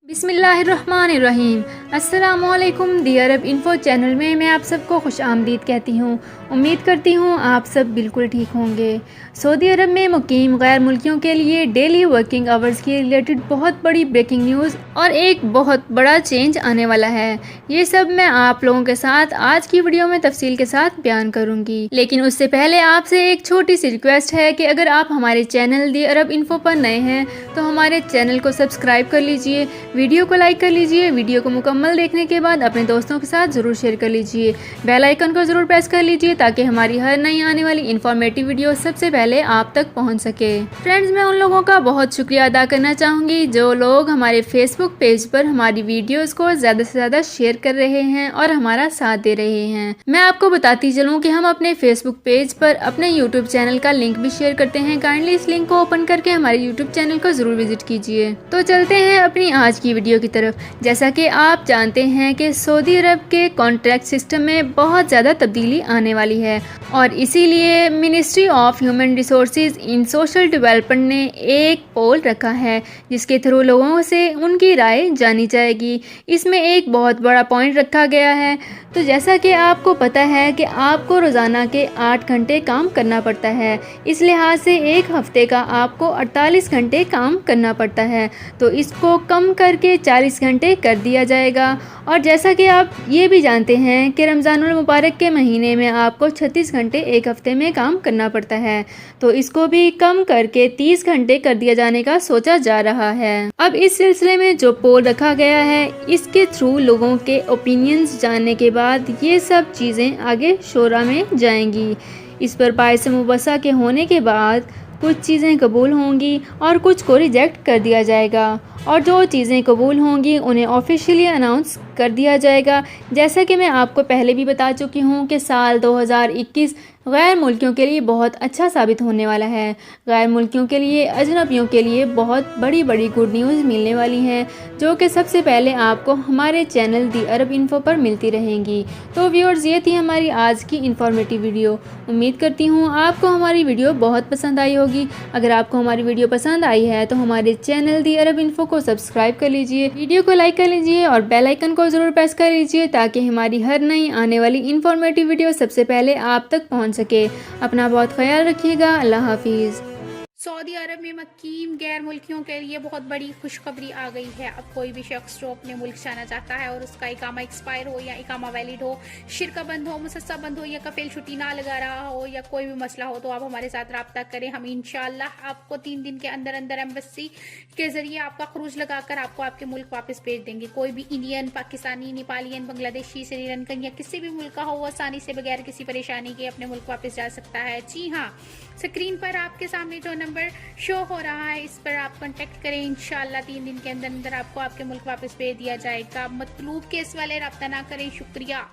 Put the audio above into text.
बिस्मिल्लाहिर्रहमानिर्रहीम। अस्सलामुअलैकुम। दी अरब info channel में मैं आप सबको खुश आमदीद कहती हूँ। उम्मीद करती हूँ आप सब बिल्कुल ठीक होंगे। सऊदी अरब में मुकीम गैर मुल्कियों के लिए डेली वर्किंग आवर्स के रिलेटेड बहुत बड़ी ब्रेकिंग न्यूज़ और एक बहुत बड़ा चेंज आने वाला है। ये सब मैं आप लोगों के साथ आज की वीडियो में तफसील के साथ बयान करूँगी, लेकिन उससे पहले आपसे एक छोटी सी रिक्वेस्ट है कि अगर आप हमारे चैनल दी अरब इन्फो पर नए हैं तो हमारे चैनल को सब्सक्राइब कर लीजिए, वीडियो को लाइक कर लीजिए, वीडियो को मुकम्मल देखने के बाद अपने दोस्तों के साथ ज़रूर शेयर कर लीजिए, बेल आइकन को ज़रूर प्रेस कर लीजिए ताकि हमारी हर नई आने वाली इन्फॉर्मेटिव वीडियो सबसे पहले आप तक पहुंच सके। फ्रेंड्स, मैं उन लोगों का बहुत शुक्रिया अदा करना चाहूँगी जो लोग हमारे फेसबुक पेज पर हमारी वीडियोज़ को ज़्यादा से ज़्यादा शेयर कर रहे हैं और हमारा साथ दे रहे हैं। मैं आपको बताती चलूँ कि हम अपने फेसबुक पेज पर अपने यूट्यूब चैनल का लिंक भी शेयर करते हैं। काइंडली इस लिंक को ओपन करके हमारे यूट्यूब चैनल को ज़रूर विजिट कीजिए। तो चलते हैं अपनी आज की वीडियो की तरफ। जैसा कि आप जानते हैं कि सऊदी अरब के कॉन्ट्रैक्ट सिस्टम में बहुत ज़्यादा तब्दीली आने वाली है और इसीलिए ministry of human resources in social development ने एक पोल रखा है जिसके थ्रू लोगों से उनकी राय जानी जाएगी। इसमें एक बहुत बड़ा पॉइंट रखा गया है। तो जैसा कि आपको पता है कि आपको रोज़ाना के 8 घंटे काम करना पड़ता है, इस लिहाज से एक हफ्ते का आपको 48 घंटे काम करना पड़ता है, तो इसको कम करके 40 घंटे कर दिया जाएगा। और जैसा कि आप ये भी जानते हैं कि रमज़ानुल मुबारक के महीने में आपको 36 घंटे एक हफ्ते में काम करना पड़ता है, तो इसको भी कम करके 30 घंटे कर दिया जाने का सोचा जा रहा है। अब इस सिलसिले में जो पोल रखा गया है, इसके थ्रू लोगों के ओपिनियंस जानने के बाद ये सब चीज़ें आगे शोरा में जाएंगी। इस पर बाइस मुबस्सा के होने के बाद कुछ चीज़ें कबूल होंगी और कुछ को रिजेक्ट कर दिया जाएगा, और जो चीज़ें कबूल होंगी उन्हें ऑफिशियली अनाउंस कर दिया जाएगा। जैसा कि मैं आपको पहले भी बता चुकी हूँ कि साल 2021 गैर मुल्कियों के लिए बहुत अच्छा साबित होने वाला है। गैर मुल्कियों के लिए, अजनबियों के लिए बहुत बड़ी बड़ी गुड न्यूज़ मिलने वाली हैं जो कि सबसे पहले आपको हमारे चैनल दी अरब इन्फो पर मिलती रहेंगी। तो व्यूअर्स, ये थी हमारी आज की इन्फॉर्मेटिव वीडियो। उम्मीद करती हूँ आपको हमारी वीडियो बहुत पसंद आई होगी। अगर आपको हमारी वीडियो पसंद आई है तो हमारे चैनल दी अरब इन्फो को सब्सक्राइब कर लीजिए, वीडियो को लाइक कर लीजिए और बेल आइकन को ज़रूर प्रेस कर लीजिए ताकि हमारी हर नई आने वाली इन्फॉर्मेटिव वीडियो सबसे पहले आप तक पहुंच सके। अपना बहुत ख्याल रखिएगा। अल्लाह हाफिज़। सऊदी अरब में मुकीम गैर मुल्कियों के लिए बहुत बड़ी खुशखबरी आ गई है। अब कोई भी शख्स जो अपने मुल्क जाना चाहता है और उसका इकामा एक्सपायर हो या इकामा वैलिड हो, शिरका बंद हो, मुसस्सा बंद हो या कफील छुट्टी ना लगा रहा हो या कोई भी मसला हो, तो आप हमारे साथ रब्ता करें। हम इंशाल्लाह आपको 3 दिन के अंदर अंदर एम्बेसी के जरिए आपका खरूज लगाकर आपको आपके मुल्क वापस भेज देंगे। कोई भी इंडियन, पाकिस्तानी, नेपालियन, बांग्लादेशी, श्रीलंकन या किसी भी मुल्क का हो, वो आसानी से बगैर किसी परेशानी के अपने मुल्क वापस जा सकता है। जी हाँ, स्क्रीन पर आपके सामने जो नंबर शो हो रहा है, इस पर आप कांटेक्ट करें। इंशाल्लाह 3 दिन के अंदर अंदर आपको आपके मुल्क वापस भेज दिया जाएगा। मतलूब केस वाले रब्ता ना करें। शुक्रिया।